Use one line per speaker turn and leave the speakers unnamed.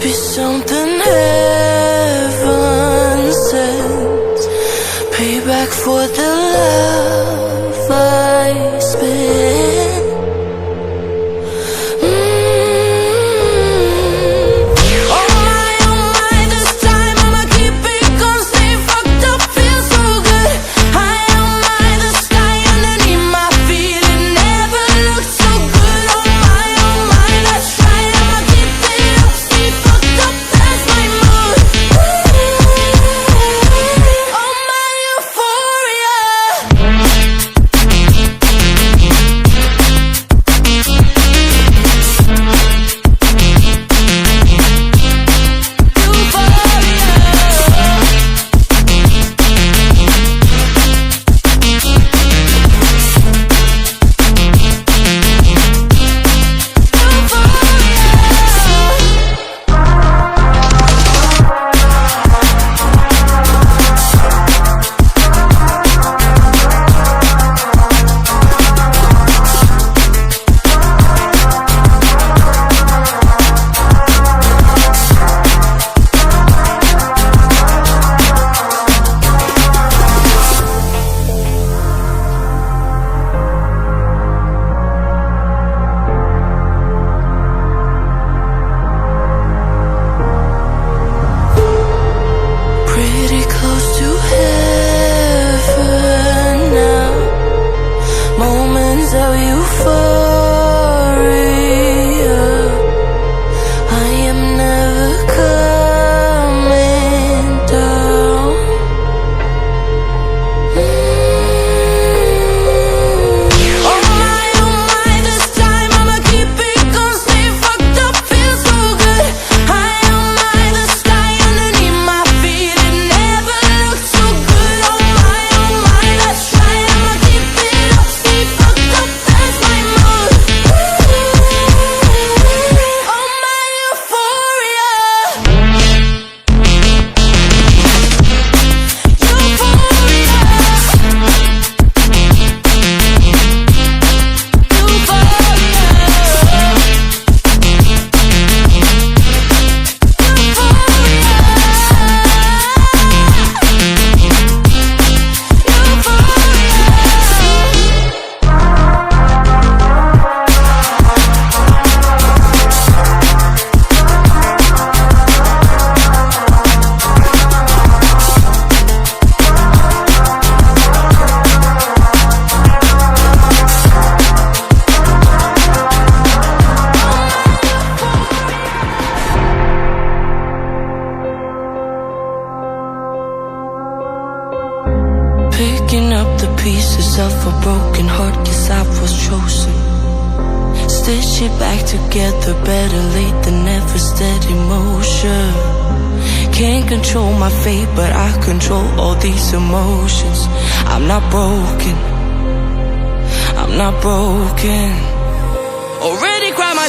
be something heaven sent. Payback for the love I spent.
Picking up the pieces of a broken heart, guess I was chosen. Stitch it back together, better late than never, steady motion. Can't control my fate, but I control all these emotions. I'm not broken, I'm not broken.